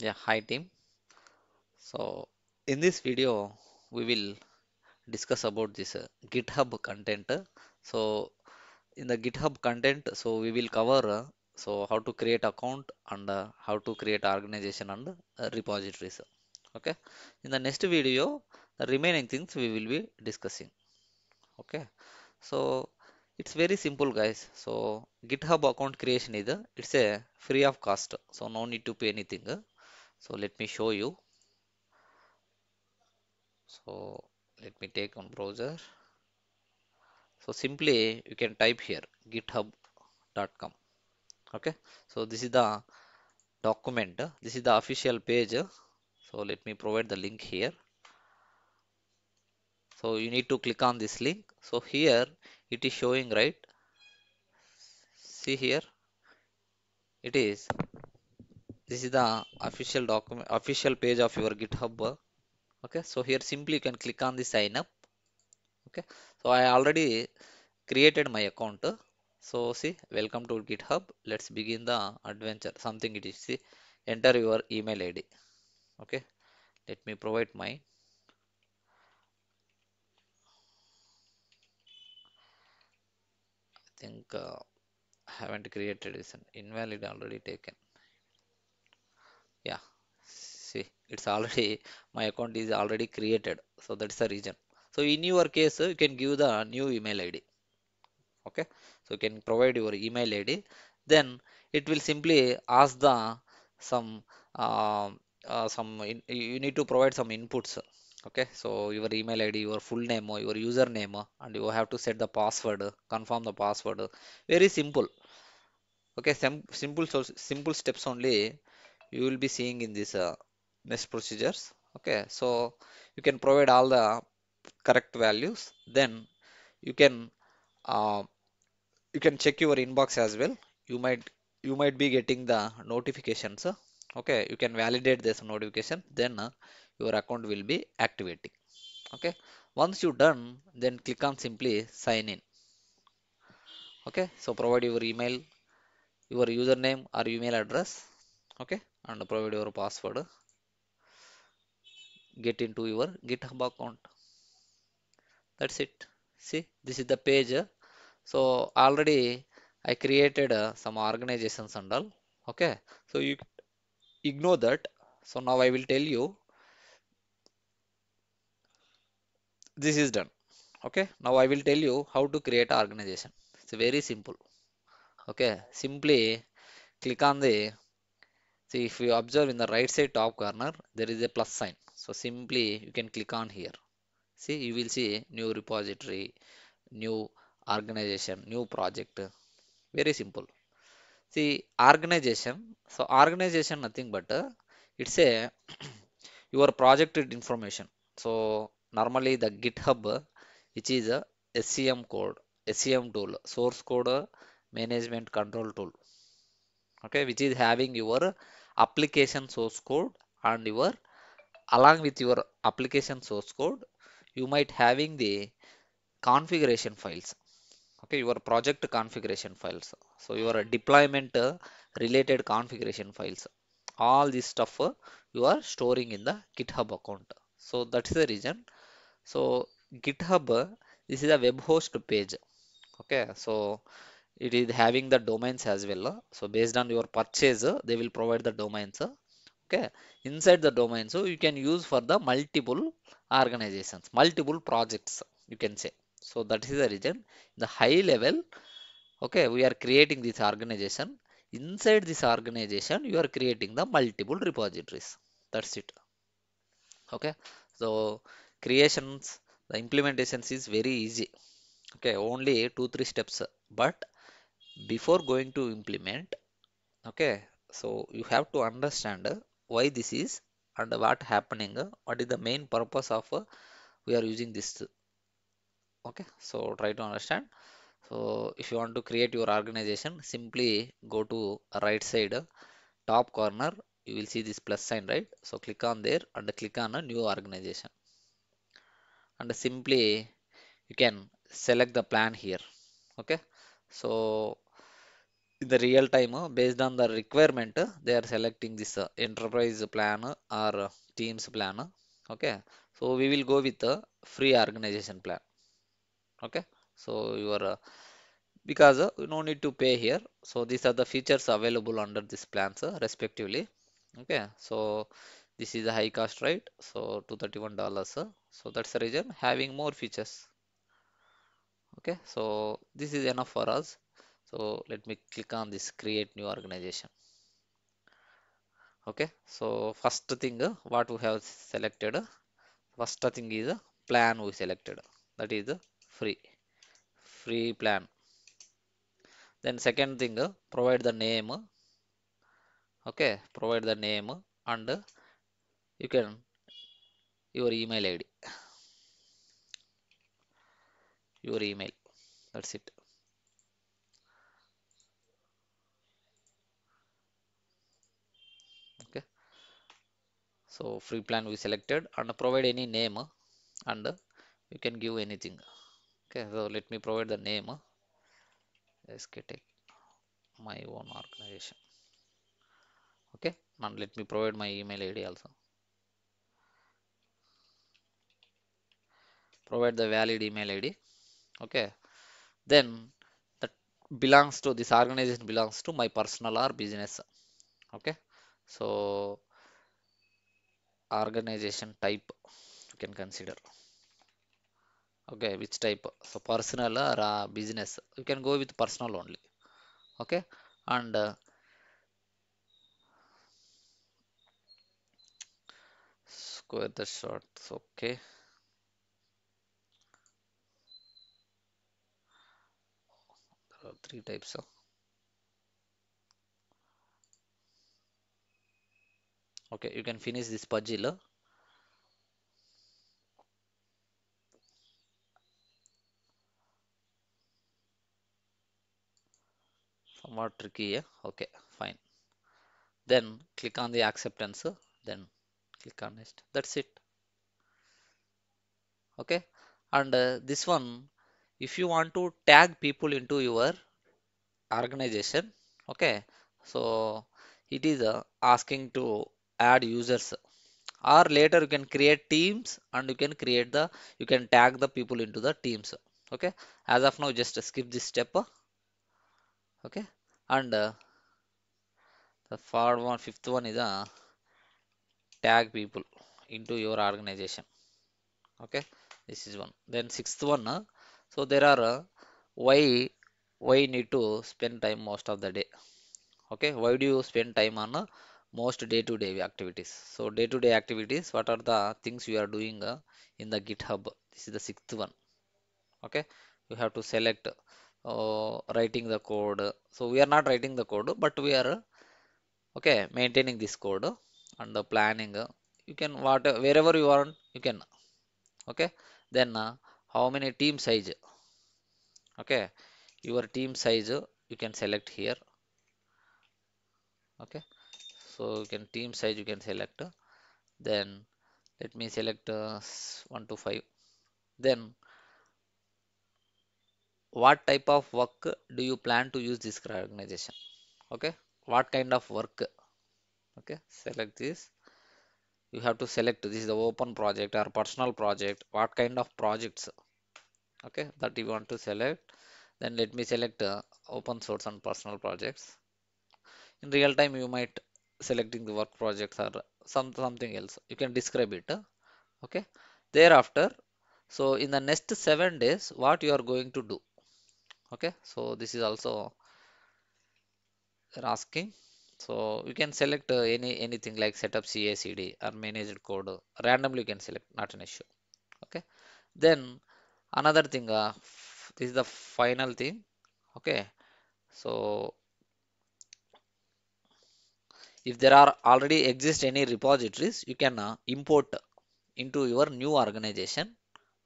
Yeah, hi team. So in this video, we will discuss about this GitHub content. So in the GitHub content, so we will cover so how to create account and how to create organization and repositories. Okay. In the next video, the remaining things we will be discussing. Okay. So it's very simple, guys. So GitHub account creation is it's a free of cost. So no need to pay anything. So let me show you. So let me take on browser. So simply you can type here github.com. Okay. So this is the document. This is the official page. So let me provide the link here. So you need to click on this link. So here it is showing, right. See here it is. This is the official document, official page of your GitHub. Okay. So here simply you can click on the sign up. Okay. So I already created my account. So see, welcome to GitHub. Let's begin the adventure. Something it is. See, enter your email ID. Okay, let me provide mine. I think haven't created is an invalid already taken. Yeah, see, it's already my account is already created. So that's the reason. So in your case, you can give the new email ID. Okay, so you can provide your email id, then it will simply ask the some you need to provide some inputs. Okay, so your email id, your full name or your username, and you have to set the password, confirm the password. Very simple. Okay, simple, so simple steps only you will be seeing in this next procedures. Okay, so you can provide all the correct values, then you can uh, you can check your inbox as well. You might be getting the notifications. Okay, you can validate this notification, then your account will be activating. Okay, once you done, then click on simply sign in. Okay, so provide your email, your username or email address. Okay, and provide your password. Get into your GitHub account. That's it. See, this is the page. So already I created some organizations and all. Okay, so you ignore that. So now I will tell you, this is done. Okay, now I will tell you how to create an organization. It's very simple. Okay, simply click on the, see, if you observe in the right side top corner there is a plus sign, so simply you can click on here. See, you will see new repository, new organization, new project. Very simple. See, organization, so organization nothing but it's a your project information. So normally the GitHub, which is a SCM code, SCM tool, source code management control tool. Okay, which is having your application source code, and your along with your application source code, you might having the configuration files. Okay, your project configuration files. So your deployment related configuration files. All this stuff you are storing in the GitHub account. So that's the reason. So GitHub, this is a web host page. Okay, so it is having the domains as well. So based on your purchase, they will provide the domains. Okay, inside the domain, so you can use for the multiple organizations, multiple projects, you can say. So that is the reason. The high level, okay, we are creating this organization. Inside this organization, you are creating the multiple repositories. That's it. Okay, so creations, the implementations is very easy. Okay, only two three steps. But before going to implement, okay, so you have to understand why this is and what happening, what is the main purpose of we are using this. Okay, so try to understand. So if you want to create your organization, simply go to right side top corner, you will see this plus sign, right? So click on there and click on a new organization, and simply you can select the plan here. Okay, so in the real time based on the requirement they are selecting this enterprise plan or teams plan. Okay, so we will go with the free organization plan. Okay, so your because you no need to pay here, so these are the features available under this plans respectively. Okay, so this is a high cost, right? So $231, so that's the reason having more features. Okay, so this is enough for us. So let me click on this create new organization. Okay, so first thing what we have selected, first thing is plan we selected, that is the free plan. Then second thing, provide the name. Okay, provide the name and you can your email ID, your email. That's it. Okay, so free plan we selected and provide any name and you can give anything. Okay, so let me provide the name. SK Tech, my own organization. Okay, and let me provide my email ID also. Provide the valid email ID. Okay, then that belongs to this organization belongs to my personal or business. Okay, so organization type you can consider. Okay, which type? So personal or business, you can go with personal only. Okay, and square the shorts. Okay, there are three types. Okay, you can finish this puzzle. Somewhat tricky, yeah? Okay, fine. Then click on the acceptance, then click on next. That's it. Okay, and this one, if you want to tag people into your organization, okay, so it is asking to add users, or later you can create teams and you can create the you can tag the people into the teams. Okay, as of now just skip this step. Okay, and the third one, fifth one is tag people into your organization. Okay, this is one. Then sixth one, so there are why why you need to spend time most of the day. Okay, why do you spend time on most day-to-day activities? So day-to-day activities, what are the things you are doing in the GitHub? This is the sixth one. Okay, you have to select writing the code. So we are not writing the code, but we are okay maintaining this code and the planning. You can what wherever you want you can. Okay, then how many team size? Okay, your team size you can select here. Okay, so you can team size you can select. Then let me select 1 to 5. Then what type of work do you plan to use this organization? Okay, what kind of work? Okay, select this. You have to select this is the open project or personal project. What kind of projects? Okay, that you want to select. Then let me select open source and personal projects. In real time you might selecting the work projects or something else. You can describe it. Okay, thereafter, so in the next 7 days what you are going to do. Okay, so this is also they're asking. So you can select anything like setup CI/CD or managed code randomly you can select, not an issue. Okay, then another thing, this is the final thing. Okay, so if there are already exist any repositories you can import into your new organization.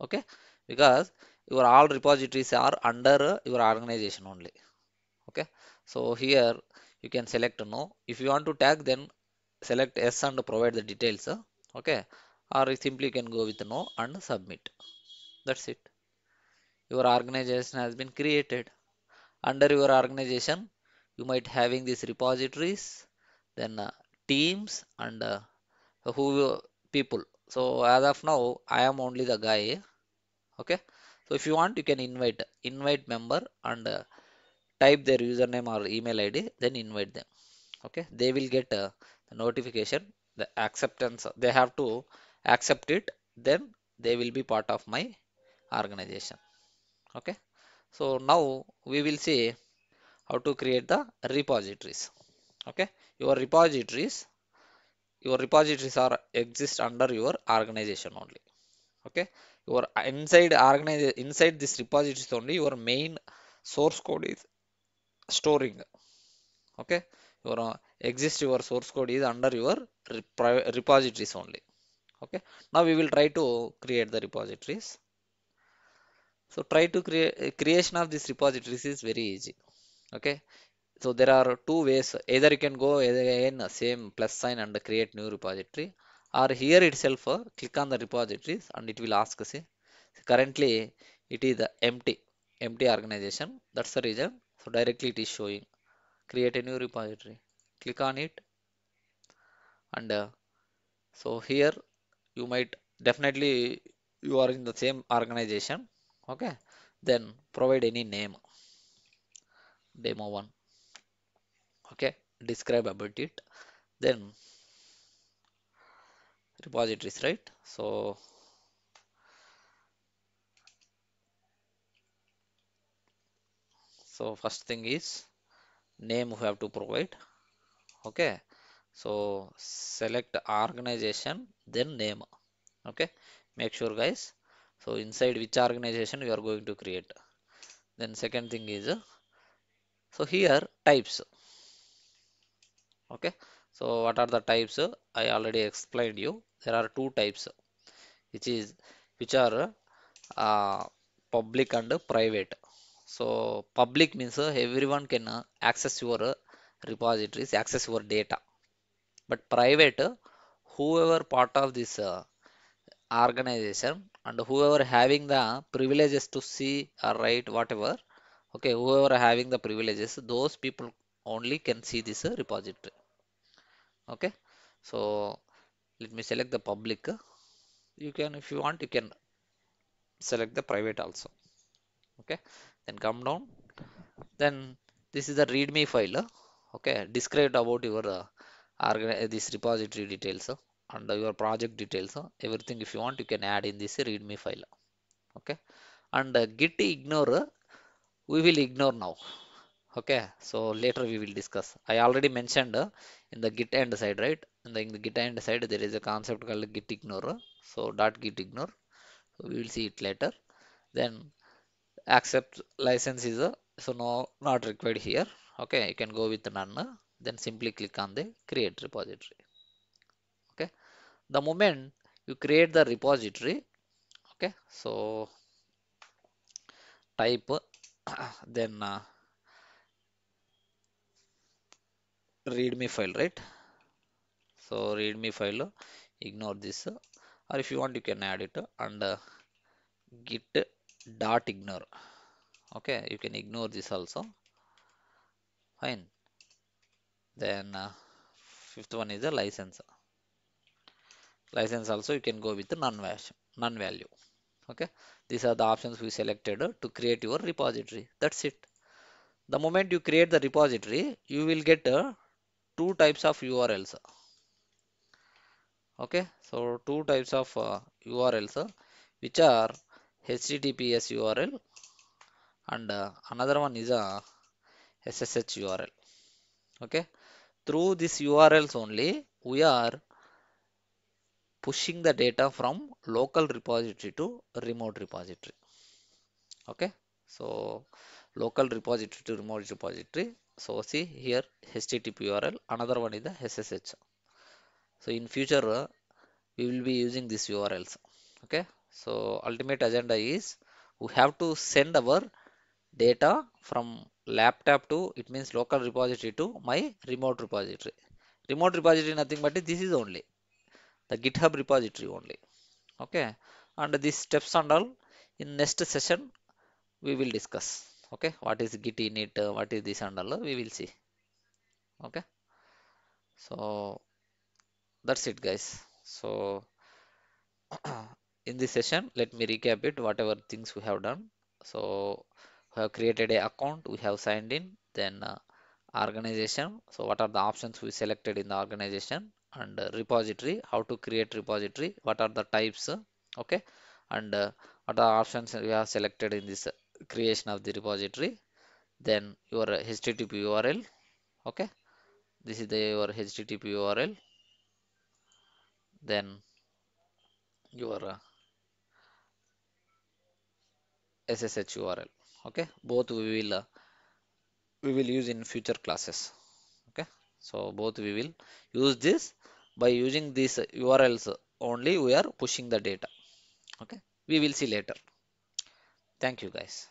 Okay, because your all repositories are under your organization only. Okay, so here you can select no. If you want to tag, then select yes and provide the details. Okay, or you simply can go with no and submit. That's it. Your organization has been created. Under your organization you might having these repositories, then teams and who people. So as of now I am only the guy. Okay, so if you want you can invite member and type their username or email id, then invite them. Okay, they will get the notification, the acceptance, they have to accept it, then they will be part of my organization. Okay, so now we will see how to create the repositories. Okay, your repositories your repositories are exist under your organization only. Okay, your inside this repositories only your main source code is storing. Okay, your your source code is under your repositories only. Okay, now we will try to create the repositories. So try to create creation of this repositories is very easy. Okay, so there are two ways. Either you can go again same plus sign and create new repository, or here itself click on the repositories and it will ask. See, currently it is the empty organization. That's the reason. So directly it is showing create a new repository. Click on it, and so here you might definitely you are in the same organization. Okay, then provide any name, demo one. Okay, describe about it, then repositories, right? So first thing is name we have to provide. Okay, so select organization then name. Okay, make sure guys, so inside which organization you are going to create. Then second thing is so here types. Okay, so what are the types? I already explained you. There are two types, which is which are uh, public and private. So public means everyone can access your repositories, access your data. But private, whoever part of this organization and whoever having the privileges to see or write whatever, okay, whoever having the privileges, those people only can see this repository. Okay, so let me select the public. You can, if you want, you can select the private also. Okay, then come down. Then this is the readme file. Okay, described about your this repository details and your project details. Everything if you want, you can add in this readme file. Okay, and git ignore, we will ignore now. Okay, so later we will discuss. I already mentioned in the git end side, right? In the git end side, there is a concept called git ignore. So dot git ignore. So we will see it later. Then accept license is so no, not required here. Okay, you can go with none. Then simply click on the create repository. Okay, the moment you create the repository, okay, so type then readme file, right? So readme file, ignore this, or if you want you can add it and git dot ignore. Okay, you can ignore this also. Fine. Then fifth one is the license. License also you can go with the none value. Okay, these are the options we selected to create your repository. That's it. The moment you create the repository, you will get two types of urls. Okay, so two types of urls which are https url and another one is a ssh url. Okay, through these urls only we are pushing the data from local repository to remote repository. Okay, so local repository to remote repository. So see here http url, another one is the ssh. So in future we will be using these urls. Okay, so ultimate agenda is we have to send our data from laptop to, it means local repository, to my remote repository. Remote repository nothing but this is only the github repository only. Okay, and these steps and all in next session we will discuss. Okay, what is git init, what is this and all we will see. Okay, so that's it, guys. So in this session, let me recap it, whatever things we have done. So we have created a account, we have signed in, then organization. So what are the options we selected in the organization, and repository, how to create repository, what are the types, okay, and what are the options we have selected in this creation of the repository. Then your HTTP URL, okay, this is your HTTP URL. Then your SSH URL. Okay, both we will use in future classes. Okay, so both we will use this. By using these URLs only, we are pushing the data. Okay, we will see later. Thank you, guys.